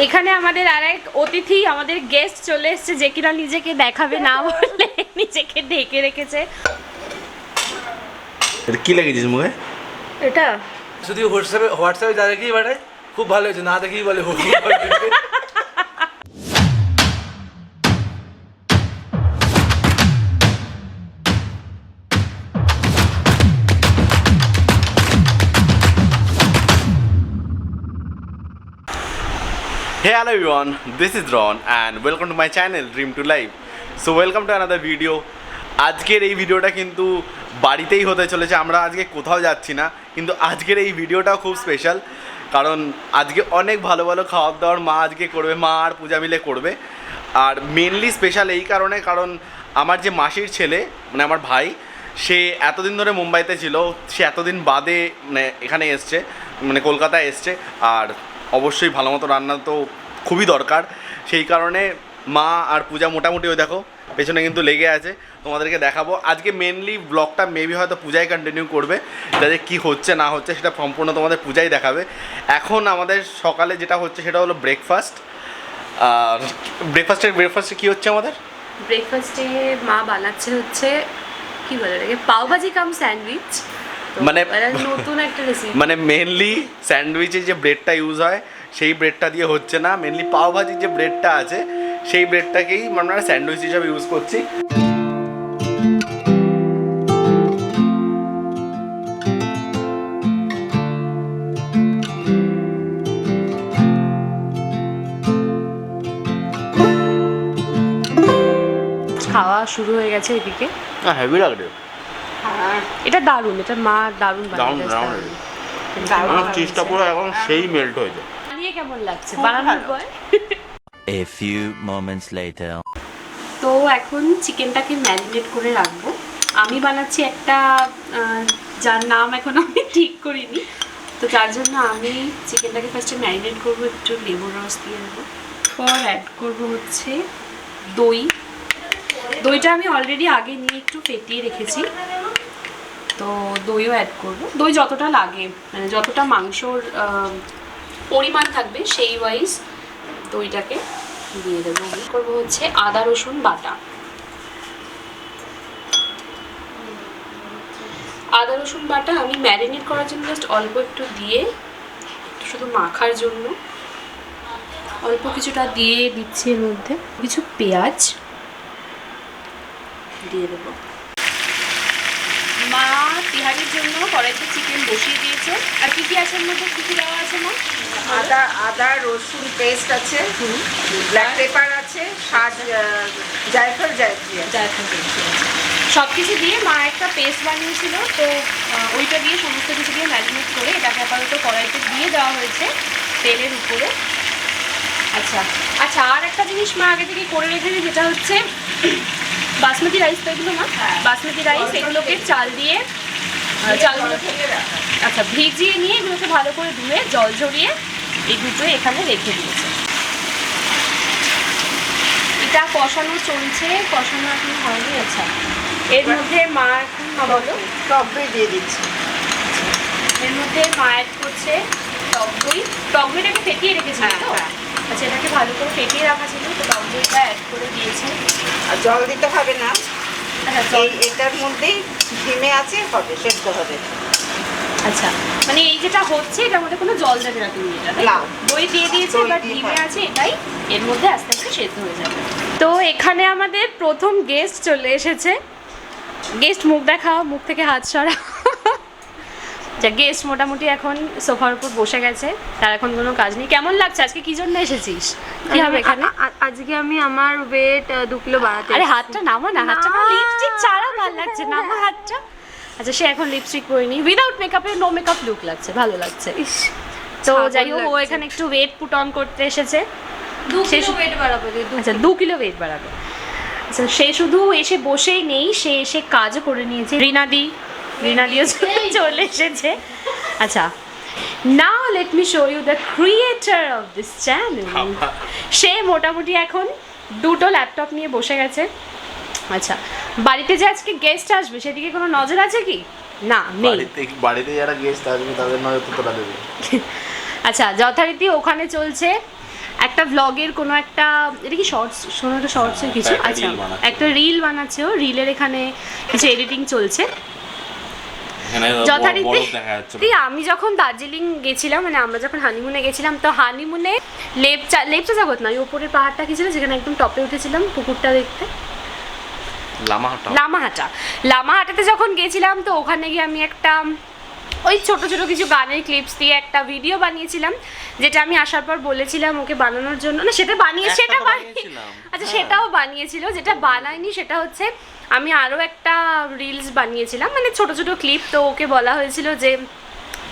এখানে আমাদের আরেক অতিথি আমাদের গেস্ট চলে এসেছে, যে কিনা নিজেকে দেখাবে না বলে নিজেকে ঢেকে রেখেছে। এটা কি লাগিয়েছিস মুখে? এটা শুধু হোয়াটসঅ্যাপে যা দেখেই পাঠায় খুব ভালো হয়েছে, না দেখেই বলে Hey hello everyone, this is Ron and welcome to my channel Dream to Life. So welcome to another video. আজকের এই ভিডিওটা কিন্তু বাড়িতেই হতে চলেছে, আমরা আজকে কোথাও যাচ্ছি না, কিন্তু আজকের এই ভিডিওটাও খুব স্পেশাল কারণ আজকে অনেক ভালো ভালো খাওয়ার দাওয়ার মা আজকে করবে, মা আর পূজা মিলে করবে। আর মেনলি স্পেশাল এই কারণ আমার যে মাসির ছেলে মানে আমার ভাই, সে এতদিন ধরে মুম্বাইতে ছিল, সে এতদিন বাদে মানে এখানে এসছে, মানে কলকাতায় এসছে। আর অবশ্যই ভালো মতো রান্না তো খুবই দরকার, সেই কারণে মা আর পূজা মোটামুটি ওই দেখো পেছনে কিন্তু লেগে আছে, তোমাদেরকে দেখাবো। আজকে মেনলি ব্লগটা মেবি হয়তো পূজাই কন্টিনিউ করবে, যাতে কী হচ্ছে না হচ্ছে সেটা সম্পূর্ণ তোমাদের পূজাই দেখাবে। এখন আমাদের সকালে যেটা হচ্ছে সেটা হলো ব্রেকফাস্ট। আর ব্রেকফাস্টে কী হচ্ছে আমাদের? ব্রেকফাস্টে মা বানাচ্ছে হচ্ছে কি বলে এটাকে, পাওভাজি কাম স্যান্ডউইচ, মানে নতুন একটা রেসিপি। মানে মেনলি স্যান্ডউইচে যে ব্রেডটা ইউজ হয় সেই ব্রেডটা দিয়ে হচ্ছে না, মেনলি পাওভাজির যে ব্রেডটা আছে সেই ব্রেডটাকেই আমরা স্যান্ডউইচ হিসাবে ইউজ করছি। খাওয়া শুরু হয়ে গেছে এদিকে। হেভি লাগবে, এটা দারুণ, এটা মা দারুণ দারুণ দারুণ চিজটা পুরো এখন সেই মেল্ট হয়ে যায়। বানিয়ে কেমন লাগছে বানানোর পর? A few moments later. তো এখন চিকেনটাকে ম্যারিনেট করে রাখবো। আমি বানাচ্ছি একটা যার নাম এখন আমি ঠিক করিনি, তো তার জন্য আমি চিকেনটাকে ফার্স্টে ম্যারিনেট করবো, একটু লেবুর রস দিয়ে দেবো, পর অ্যাড করবো হচ্ছে দইটা আমি অলরেডি আগে নিয়ে একটু ফেটিয়ে রেখেছি, তো দইও অ্যাড করবো। দই যতটা লাগে মানে যতটা মাংসর পরিমাণ থাকবে সেই ওয়াইজ দইটাকে দিয়ে দেবো। করবো হচ্ছে আদা রসুন বাটা, আদা রসুন বাটা আমি ম্যারিনেট করার জন্য জাস্ট অল্প একটু দিয়ে, শুধু মাখার জন্য অল্প কিছুটা দিয়ে দিচ্ছি। এর মধ্যে কিছু পেঁয়াজ দিয়ে দেবো। মা তিহারের জন্য কড়াইতে চিকেন বসিয়ে দিয়েছে। আর কি কি আছে এর মধ্যে, কি কি দেওয়া আছে মা? আদা রসুন পেস্ট আছে, ব্ল্যাক পেপার আছে, জায়ফল সব কিছু দিয়ে মা একটা পেস্ট বানিয়েছিল, তো ওইটা দিয়ে সমস্ত কিছু দিয়ে ম্যারিনেট করে এটাকে আপাতত কড়াইতে দিয়ে দেওয়া হয়েছে তেলের উপরে। আচ্ছা আচ্ছা, আর একটা জিনিস মা আগে থেকে করে রেখেছে, যেটা হচ্ছে বাসমতি রাইস। তো এগুলো মা বাসমতি রাইস, এগুলোকে চালগুলোকে আচ্ছা ভিজিয়ে নিয়ে এগুলোকে ভালো করে ধুয়ে জল ঝরিয়ে এই দুটো এখানে রেখে দিয়েছে। এটা কষানো চলছে, কষানো এখন হয়নি। আচ্ছা, এর মধ্যে মা এখন বলো টক দই দিয়ে দিচ্ছি। এর মধ্যে মা অ্যাড করছে টক দইটাকে ফেটিয়ে রেখেছে তো? আচ্ছা, এটাকে ভালো করে ফেটিয়ে রাখা ছিল, তো টক দইটা অ্যাড করে দিয়েছে। আর জল দিতে হবে না, আচ্ছা এটার মধ্যেই ডিমে আছে, হবে সেদ্ধ হবে। আচ্ছা, মানে এই যেটা হচ্ছে এটার মধ্যে কোনো জল দেবে না তুমি? এটা না, দই দিয়ে দিয়েছে, বাট ডিমে আছে, এটাই এর মধ্যে আস্তে আস্তে সেদ্ধ হয়ে যাবে। তো এখানে আমাদের প্রথম গেস্ট চলে এসেছে। গেস্ট মুখ দেখা, মুখ থেকে হাত সরা। যা গেস্ট মোটামুটি এখন সোফার উপর বসে গেছে, তার এখন কোনো কাজ নেই। কেমন লাগছে? আজকে কি জন্য এসেছিস? কি হবে এখানে? আজকে আমি আমার ওয়েট 2 কিলো বাড়াতে। আরে হাতটা নামা না, হাতটা লিপস্টিক ছাড়া ভালো লাগছে, নামা হাতটা। আচ্ছা, সে এখন লিপস্টিক পরিনি, উইদাউট মেকআপে নো মেকআপ লুক লাগছে, ভালো লাগছে। তো যাই হোক, ও এখানে একটু ওয়েট পুট অন করতে এসেছে। 2 কিলো ওয়েট বাড়াবো। আচ্ছা, 2 কিলো ওয়েট বাড়াবে। আচ্ছা, সে শুধু এসে বসেই নেই, সে এসে কাজও করে নিয়েছে। রিনাদিও চলে এসেছে। আচ্ছা, now let me show you the creator of this channel. সে মোটামুটি এখন 2টো ল্যাপটপ নিয়ে বসে গেছে। আচ্ছা, বাড়িতে যে আজকে গেস্ট আসবে সেদিকে কোনো নজর আছে কি? না, নেই। বাড়িতে যারা গেস্ট আসবে তাদের নজর তো তোরা দেবে। আচ্ছা, যথারীতি ওখানে চলছে একটা ব্লগের কোনো একটা, এটা কি শর্টস, কোনো একটা শর্টসের কিছু, একটা আচ্ছা reel বানাচ্ছে। একটা রিল বানাচ্ছে, ও রিলের এখানে কিছু এডিটিং চলছে এখানে যথারীতি। দেখা যাচ্ছে আমি যখন দার্জিলিং গেছিলাম, মানে আমরা যখন হানিমুনে গেছিলাম, তো হানিমুনে লেপচা জগৎ না, ওই ওপরের পাহাড়টা কি ছিল যেখানে একদম টপে উঠেছিলাম পুকুরটা দেখতে, লামাহাটাতে যখন গেছিলাম, তো ওখানে গিয়ে আমি একটা ওই ছোট ছোট কিছু গানের ক্লিপস দিয়ে একটা ভিডিও বানিয়েছিলাম, যেটা আমি আসার পর বলেছিলাম ওকে বানানোর জন্য, না সেটা বানিয়েছিলাম। আচ্ছা হ্যাঁ। সেটাও বানিয়েছিল, যেটা বানায়নি সেটা হচ্ছে আমি আরও একটা রিলস বানিয়েছিলাম, মানে ছোট ছোট ক্লিপ, তো ওকে বলা হয়েছিল যে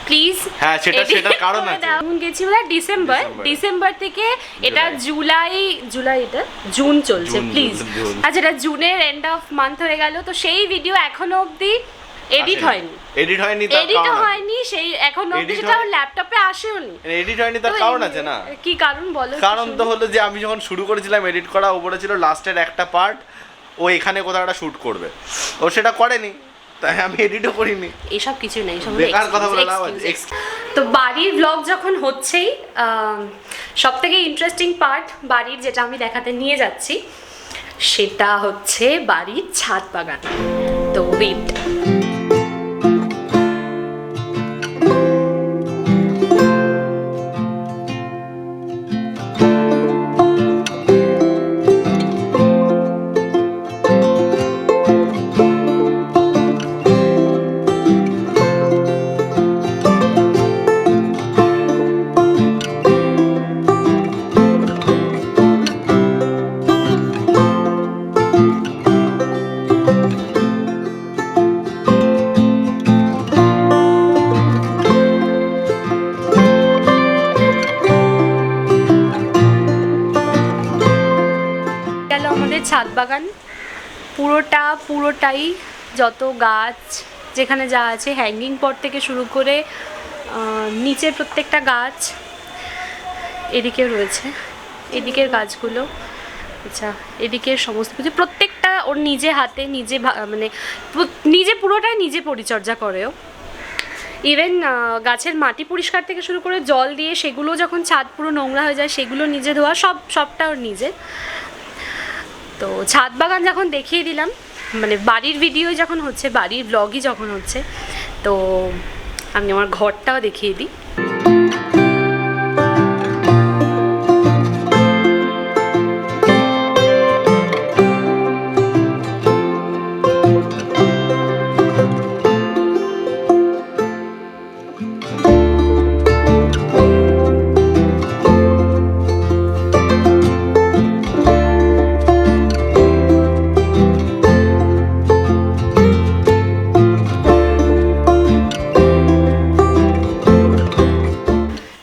প্লিজ হ্যাঁ, সেটার কারণ আছে। গেছি বলে ডিসেম্বর থেকে এটা জুলাই, এটা জুন চলছে, জুন, প্লিজ। জুন। আচ্ছা এটা জুনের এন্ড অফ মান্থ হয়ে গেল, তো সেই ভিডিও এখনো অবধি এডিট হয়নি, এডিটও হয়নি, সেই এখনো অবধি Edit সেটা হয়- ল্যাপটপে আসেওনি। এডিট হয়নি, তার কারণ আছে না? কি কারণ বলো? কারণ তো হলো যে আমি যখন শুরু করেছিলাম এডিট করা, ওপরে ছিল লাস্টের একটা পার্ট, ও এখানে কোথাও একটা শুট করবে, ও সেটা করেনি, তাই আমি এডিটও করিনি। এইসব কিছু নেই, সব বেকার কথা বলে লাভ আছে। excuse। তো বাড়ির ব্লগ যখন হচ্ছেই, সব থেকে ইন্টারেস্টিং পার্ট বাড়ির যেটা আমি দেখাতে নিয়ে যাচ্ছি, সেটা হচ্ছে বাড়ির ছাদ বাগান। তো ওয়েট, গেল আমাদের ছাদ বাগান, পুরোটাই যত গাছ যেখানে যা আছে, হ্যাঙ্গিং পট থেকে শুরু করে নিচের প্রত্যেকটা গাছ, এদিকেও রয়েছে, এদিকের গাছগুলো, আচ্ছা এদিকের সমস্ত কিছু, প্রত্যেকটা ওর নিজে হাতে মানে নিজে পুরোটাই নিজে পরিচর্যা করেও। ইভেন গাছের মাটি পরিষ্কার থেকে শুরু করে জল দিয়ে সেগুলো যখন ছাদ পুরো নোংরা হয়ে যায় সেগুলো নিজে ধোয়া, সবটা ওর নিজে। তো ছাদ বাগান যখন দেখিয়ে দিলাম, মানে বাড়ির ভিডিও যখন হচ্ছে, বাড়ির ব্লগই যখন হচ্ছে, তো আমি আমার ঘরটাও দেখিয়ে দিই।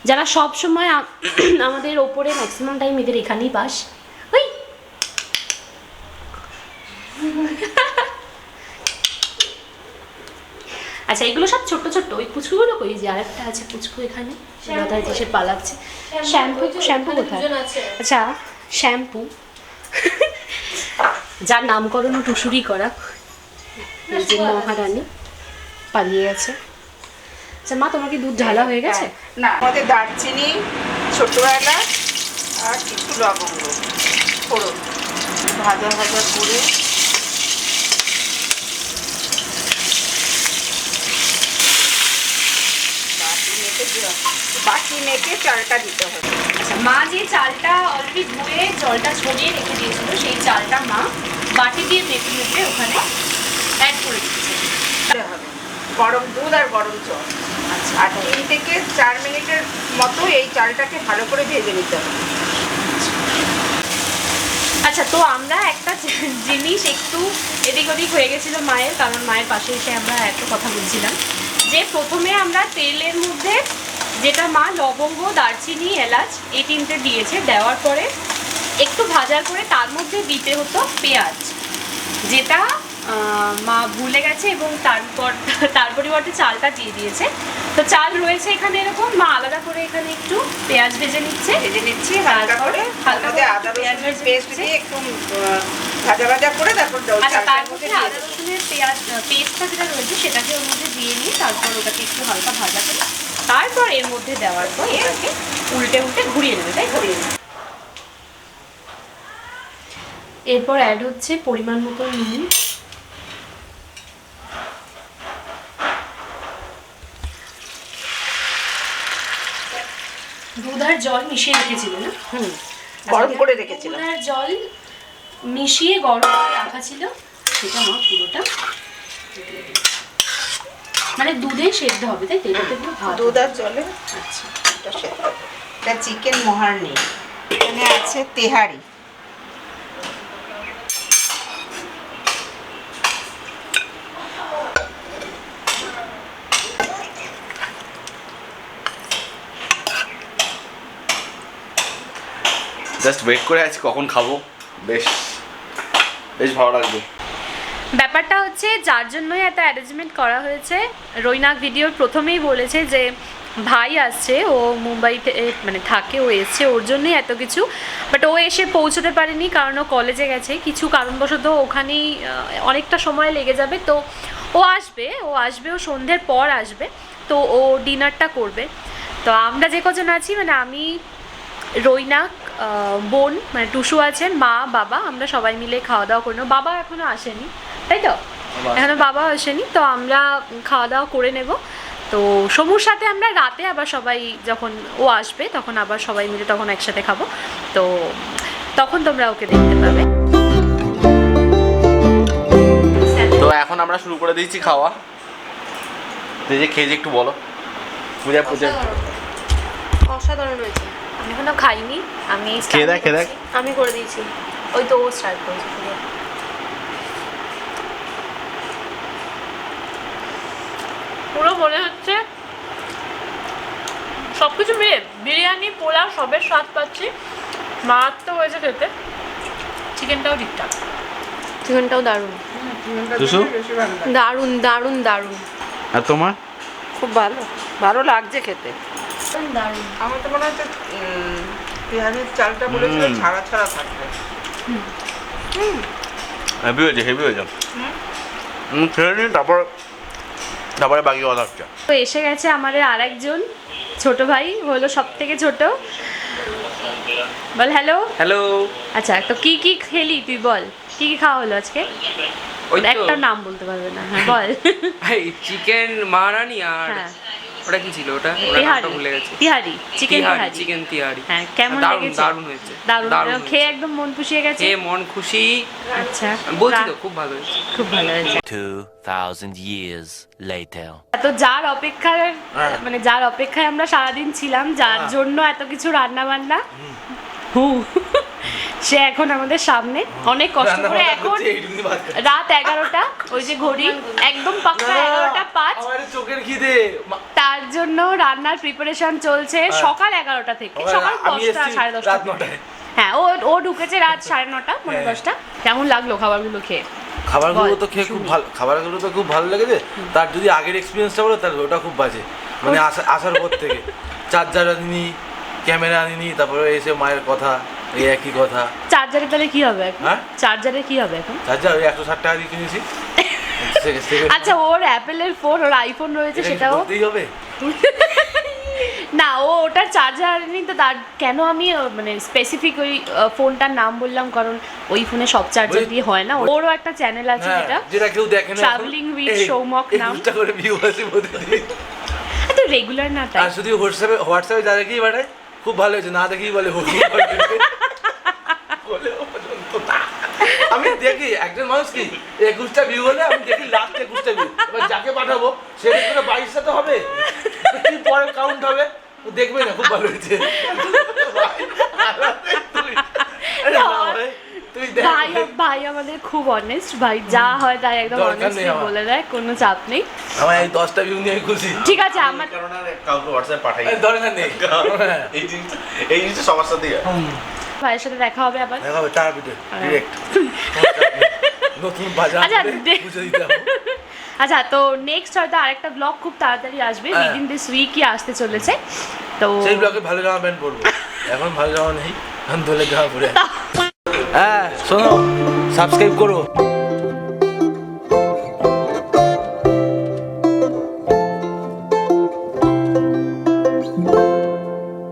যারা সব সময় আমাদের ওপরে ম্যাক্সিমাম টাইম এদের এখানেই বাস। ওই আচ্ছা এগুলো সব ছোট্ট ছোট্ট, ওই পুচকুগুলো কই, যে আরেকটা আছে পুচকু এখানে, যথারীতি সে পালাচ্ছে। শ্যাম্পু কোথায়? আচ্ছা শ্যাম্পু যার নামকরণ টুসুরি করা, এই যে মহারানী পালিয়ে গেছে। আচ্ছা মা, তোমার কি দুধ ঢালা হয়ে গেছে? না, আমাদের দারচিনি, ছোট এলাচ আর কিছু লবঙ্গ ফোড়ন ভাজা করে বাটি মেখে চালটা দিতে হবে। আচ্ছা মা যে চালটা অলরেডি ধুয়ে জলটা ছড়িয়ে রেখে দিয়েছিল, সেই চালটা মা বাটি দিয়ে মেখে ওখানে অ্যাড করে দিচ্ছে। হবে গরম দুধ আর গরম জল। আচ্ছা, আর 3 থেকে 4 মিনিটের মতো এই চালটাকে ভালো করে ভেজে নিতে হবে। আচ্ছা তো আমরা একটা জিনিস একটু এদিক ওদিক হয়ে গেছিলো মায়ের, কারণ মায়ের পাশে এসে আমরা একটা কথা বলছিলাম যে প্রথমে আমরা তেলের মধ্যে যেটা মা লবঙ্গ, দারচিনি, এলাচ এই 3টে দিয়েছে, দেওয়ার পরে একটু ভাজার পরে তার মধ্যে দিতে হতো পেঁয়াজ, যেটা মা ভুলে গেছে এবং তার পরিবর্তে চালটা দিয়ে দিয়েছে। তো চাল রয়েছে এখানে এরকম, মা আলাদা করে এখানে একটু পেঁয়াজ ভেজে নিচ্ছে হালকা করে আদা রসুনের পেস্ট দিয়ে একটু ভাজা করে তারপর আচ্ছা তার চালটার মধ্যে মধ্যে আদা রসুনের পেস্টটা যেটা রয়েছে সেটাকে ওর মধ্যে দিয়ে নিই, তারপর ওটাকে একটু হালকা ভাজা করে তারপর এর মধ্যে দেওয়ার পর এটাকে উল্টে ঘুরিয়ে নেবে, তাই ঘুরিয়ে নেবে। এরপর অ্যাড হচ্ছে পরিমাণ মতো নুন, দুধ আর জল মিশিয়ে রেখেছিল না? গরম করে রেখেছিলাম। দুধ আর জল মিশিয়ে গরম করে রাখা ছিল, সেটা আমার পুরোটা মানে দুধে সেদ্ধ হবে, তাই তো? এটাতে পুরো ভাত দুধ আর জলে আচ্ছা। এটা সেদ্ধ হবে। এটা চিকেন মোহার নেই, এখানে আছে তেহারি। জাস্ট ওয়েট করে আছি কখন খাবো, বেশ বেশ ভালো লাগবে। ব্যাপারটা হচ্ছে যার জন্যই এত অ্যারেঞ্জমেন্ট করা হয়েছে, রৈনাক ভিডিওর প্রথমেই বলেছে যে ভাই আসছে, ও মুম্বাইতে মানে থাকে, ও এসছে ওর জন্যই এত কিছু। বাট ও এসে পৌঁছতে পারেনি কারণ ও কলেজে গেছে, কিছু কারণবশত ওখানেই অনেকটা সময় লেগে যাবে। তো ও আসবে ও সন্ধ্যের পর আসবে, তো ও ডিনারটা করবে। তো আমরা যে কজন আছি, মানে আমি, রৈনাক, বোন মানে টুসু আছেন, মা, বাবা, আমরা সবাই মিলে খাওয়া দাওয়া করে নেব। বাবা এখনো আসেনি, তাই তো? এখনো বাবা আসেনি, তো আমরা খাওয়া দাওয়া করে নেব। তো সমুর সাথে আমরা রাতে আবার সবাই, যখন ও আসবে তখন আবার সবাই মিলে তখন একসাথে খাবো। তো তখন তোমরা ওকে দেখতে পাবে। তো এখন আমরা শুরু করে দিয়েছি খাওয়া। যে খেয়ে যে একটু বলো। পূজা অসাধারণ হয়েছে। আমি এখনো খাইনি, আমি খেয়ে দেখ, খেয়ে দেখ। আমি করে দিয়েছি। ওই তো ও স্টার্ট করেছে। পুরো মনে হচ্ছে সবকিছু মিলে বিরিয়ানি, পোলাও সবের স্বাদ পাচ্ছি। মারাত্মক হয়েছে খেতে, চিকেনটাও ঠিকঠাক। চিকেনটাও দারুণ টুসু? বেশি ভালো লাগে। দারুণ দারুণ দারুণ আর তোমার? খুব ভালো, ভালো লাগছে খেতে। দারুণ। আমার তো মনে হচ্ছে বিহারির চালটা বলেছিল ছাড়া ছাড়া থাকবে। হেভি হয়েছে, হেভি হয়েছে। খেয়ে নিন, তারপরে বাকি কথা হচ্ছে। তো এসে গেছে আমাদের আরেকজন ছোট ভাই, হলো সব থেকে ছোট। বল হ্যালো। হ্যালো। আচ্ছা, তো কি কি খেলি তুই বল, কি কি খাওয়া হলো আজকে? ওই তো একটা নাম বলতে পারবে না, হ্যাঁ বল। এই চিকেন মারানি আর হ্যাঁ, ওটা কি ছিল, ওটা ওটা তিহারি, নামটা ভুলে গেছি। তিহারি, চিকেন তিহারি। চিকেন তিহারি। হ্যাঁ, কেমন দারুণ লেগেছে? দারুণ হয়েছে। দারুণ, হয়েছে। খেয়ে একদম মন পুষিয়ে গেছে। খেয়ে মন খুশি। আচ্ছা, আমি বলছি তো খুব ভালো হয়েছে। খুব ভালো হয়েছে। 2000 years later. তো যার অপেক্ষায়, মানে যার অপেক্ষায় আমরা সারাদিন ছিলাম, যার জন্য এত কিছু রান্না বান্না, সে এখন আমাদের সামনে অনেক কষ্ট করে, এখন রাত 11টা, ওই যে ঘড়ি একদম পাক্কা 11টা 5, চোখের খিদে। তার জন্য রান্নার প্রিপারেশন চলছে সকাল 11টা থেকে, সকাল 10টা 10:30। হ্যাঁ, ও ঢুকেছে রাত 9:30 9:10। কেমন লাগলো খাবারগুলো খেয়ে? খাবারগুলো তো খেয়ে খুব ভালো, খাবারগুলো তো খুব ভালো লেগেছে। তার যদি আগের এক্সপিরিয়েন্সটা বলো তাহলে ওটা খুব বাজে। মানে আসার পর থেকে চার্জার আনিনি, ক্যামেরা আনিনি, তারপরে এসে মায়ের কথা, এই একই কথা। চার্জারে তাহলে কি হবে এখন? হ্যাঁ? চার্জারে কি হবে এখন? চার্জার ওই 160 টাকা দিয়ে কিনেছি। আচ্ছা, ওর অ্যাপেলের ফোন, ওর আইফোন রয়েছে, সেটাও করতেই হবে। না, ও ওটার চার্জার আনেনি। তো তার কেন আমি মানে স্পেসিফিক ওই ফোনটার নাম বললাম, কারণ ওই ফোনে সব চার্জার দিয়ে হয় না। ওরও একটা চ্যানেল আছে যেটা কেউ দেখে না, ট্রাভেলিং উইথ সৌমক নাম। 21টা করে ভিউ আছে প্রতিদিন। তো রেগুলার না, তাই আর শুধু হোয়াটসঅ্যাপে যা দেখেই পাঠায় খুব ভালো হয়েছে, না দেখেই বলে আমি দেখি একজন মানুষ কি 21টা ভিউ হলে আমি দেখি লাস্ট 21টা ভিউ, এবার যাকে পাঠাবো সে দেখবে 22টা তো হবে, কি পরে কাউন্ট হবে ও দেখবে না, খুব ভালো হয়েছে। তুই দেখ ভাই আমাদের খুব অনেস্ট ভাই, যা হয় তাই একদম অনেস্টলি বলে দেয়, কোনো চাপ নেই। আমার এই 10টা ভিউ নিয়ে আমি খুশি। ঠিক আছে, আমার কারণে কাউকে হোয়াটসঅ্যাপ পাঠাই দরকার নেই। এই জিনিসটা সবার সাথেই হয়। ভাইয়ের সাথে দেখা হবে আবার। দেখা হবে তারাপীঠে ডিরেক্ট, নতুন বাজার আচ্ছা, বুঝে দিতে হবে। আচ্ছা, তো নেক্সট হয়তো আরেকটা ব্লগ খুব তাড়াতাড়ি আসবে, উইদিন দিস উইকই আসতে চলেছে। তো সেই ব্লগে ভালো জামা প্যান্ট পরবো, এখন ভালো জামা নেই, এখন দোলে জামা পরে। হ্যাঁ শোনো, সাবস্ক্রাইব করো।